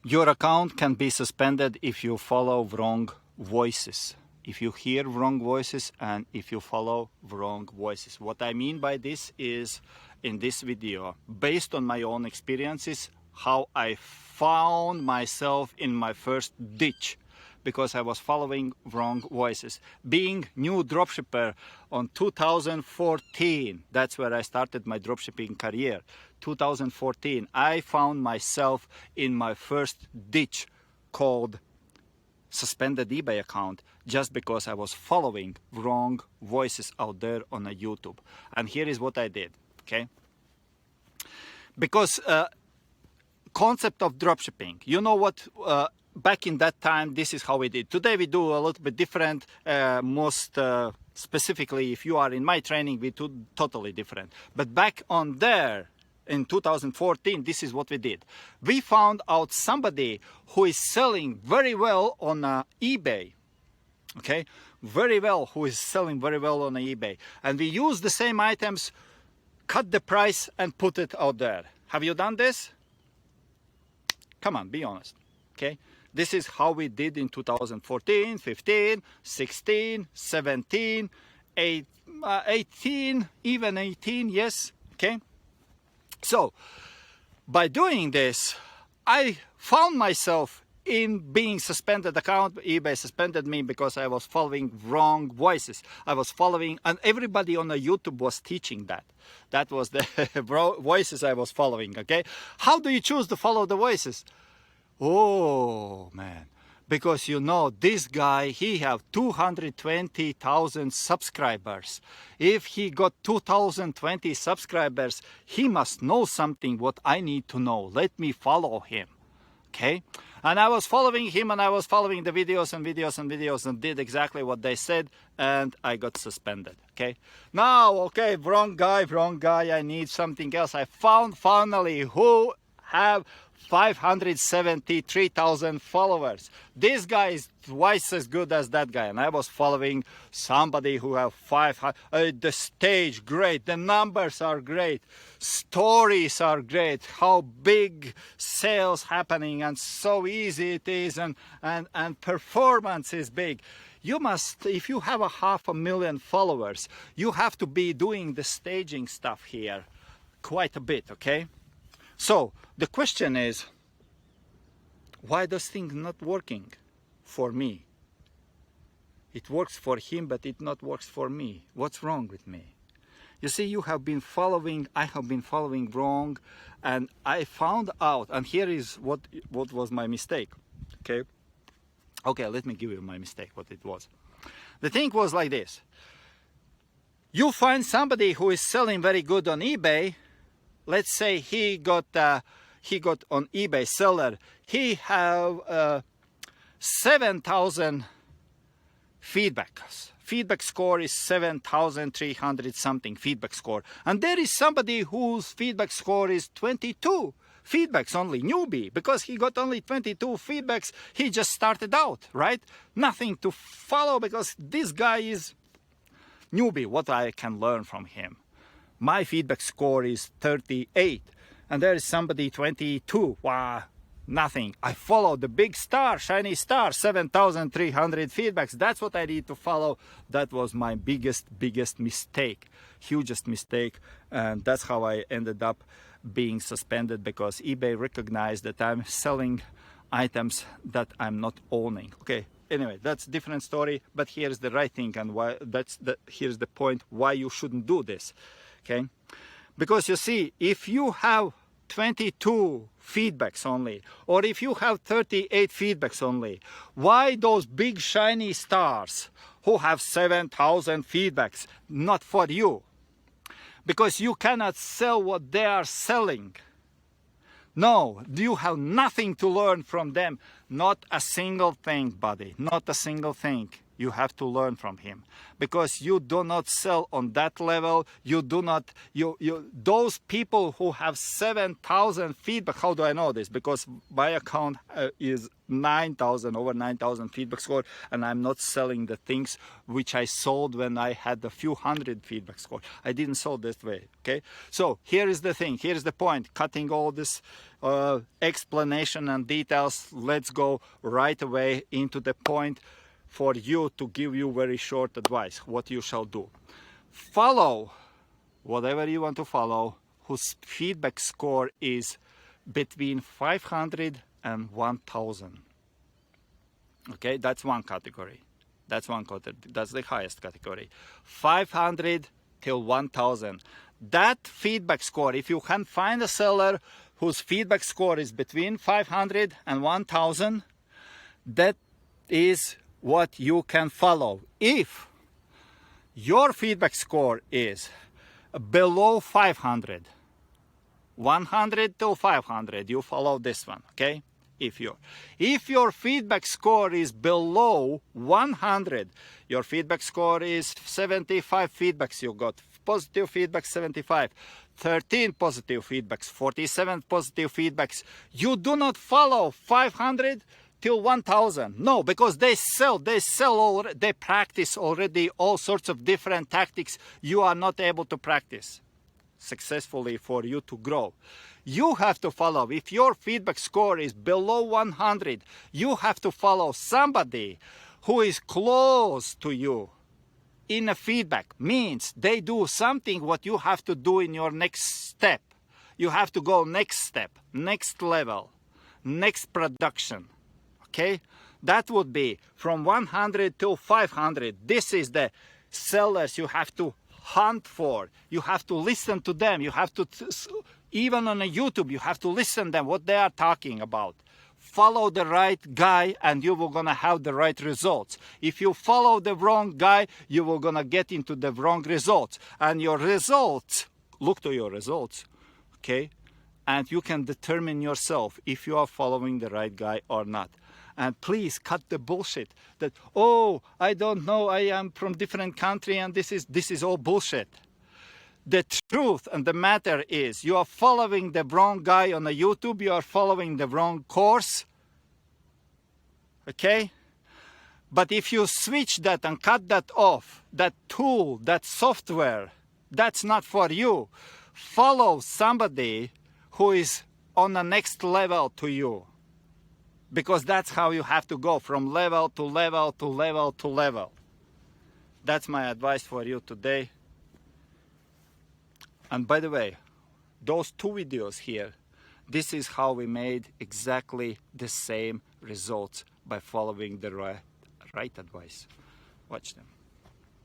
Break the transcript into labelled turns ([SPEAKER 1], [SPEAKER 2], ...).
[SPEAKER 1] Your account can be suspended if you follow wrong voices. If you hear wrong voices and if you follow wrong voices. What I mean by this is, in this video, based on my own experiences, how I found myself in my first ditch because I was following wrong voices. Being new dropshipper on 2014, that's where I started my dropshipping career. 2014, I found myself in my first ditch called suspended eBay account just because I was following wrong voices out there on a YouTube. And here is what I did, okay? Because concept of dropshipping, you know what, back in that time, this is how we did. Today we do a little bit different, most specifically, if you are in my training, we do totally different. But back on there, in 2014, this is what we did. We found out somebody who is selling very well on eBay, okay? Very well, who is selling very well on eBay. And we use the same items, cut the price and put it out there. Have you done this? Come on, be honest, okay? This is how we did in 2014, 15, 16, 17, 18, even 18, yes, okay? So, by doing this, I found myself in being suspended account. eBay suspended me because I was following wrong voices. I was following, and everybody on the YouTube was teaching that. That was the voices I was following, okay? How do you choose to follow the voices? Oh, man. Because you know, this guy, he have 220,000 subscribers. If he got 2,020 subscribers, he must know something what I need to know. Let me follow him, okay? And I was following him, and I was following the videos and videos and videos, and did exactly what they said, and I got suspended, okay? Now, okay, wrong guy, I need something else. I found finally who have 573,000 followers. This guy is twice as good as that guy, and I was following somebody who have 500. The stage great, the numbers are great, stories are great, how big sales happening and so easy it is, and performance is big. You must, if you have 500,000 followers, you have to be doing the staging stuff here quite a bit, okay? So the question is, why does things not working for me? It works for him, but it not works for me. What's wrong with me? You see, you have been following, I have been following wrong, and I found out, and here is what was my mistake, okay? Okay, let me give you my mistake, what it was. The thing was like this. You find somebody who is selling very good on eBay. Let's say he got on eBay seller. He have 7,000 feedbacks. Feedback score is 7,300 something feedback score. And there is somebody whose feedback score is 22 feedbacks only, newbie, because he got only 22 feedbacks. He just started out, right? Nothing to follow because this guy is newbie. What I can learn from him? My feedback score is 38, and there is somebody 22. Wow, nothing. I follow the big star, shiny star, 7,300 feedbacks. That's what I need to follow. That was my biggest mistake, hugest mistake, and that's how I ended up being suspended, because eBay recognized that I'm selling items that I'm not owning. Okay. Anyway, that's a different story, but here's the right thing, and why here's the point why you shouldn't do this. Okay, because you see, if you have 22 feedbacks only, or if you have 38 feedbacks only, why those big shiny stars who have 7,000 feedbacks not for you? Because you cannot sell what they are selling. No, you have nothing to learn from them. Not a single thing, buddy, not a single thing. You have to learn from him, because you do not sell on that level. You do not, those people who have 7,000 feedback, how do I know this? Because my account is 9,000, over 9,000 feedback score, and I'm not selling the things which I sold when I had a few hundred feedback score. I didn't sell this way, okay? So here is the thing, here's the point, cutting all this explanation and details, let's go right away into the point for you to give you very short advice, what you shall do. Follow whatever you want to follow, whose feedback score is between 500 and 1,000. Okay, that's one category. That's the highest category. 500 till 1,000. That feedback score, if you can find a seller whose feedback score is between 500 and 1,000, that is what you can follow. If your feedback score is below 500, 100 till 500, you follow this one, okay? If your feedback score is below 100, your feedback score is 75 feedbacks you got, positive feedback 75, 13 positive feedbacks, 47 positive feedbacks, you do not follow 500 till 1,000. No, because they practice already all sorts of different tactics you are not able to practice successfully for you to grow. You have to follow, if your feedback score is below 100, you have to follow somebody who is close to you in a feedback. Means they do something what you have to do in your next step. You have to go next step, next level, next production. Okay, that would be from 100 to 500. This is the sellers you have to hunt for. You have to listen to them. You have to, even on a YouTube, you have to listen to them, what they are talking about. Follow the right guy and you will gonna have the right results. If you follow the wrong guy, you will gonna get into the wrong results. And your results, look to your results, okay? And you can determine yourself if you are following the right guy or not. And please cut the bullshit that, oh, I don't know, I am from different country and this is all bullshit. The truth and the matter is you are following the wrong guy on a YouTube, you are following the wrong course, okay? But if you switch that and cut that off, that tool, that software, that's not for you. Follow somebody who is on the next level to you. Because that's how you have to go, from level to level to level to level. That's my advice for you today. And by the way, those two videos here, this is how we made exactly the same results by following the right advice. Watch them.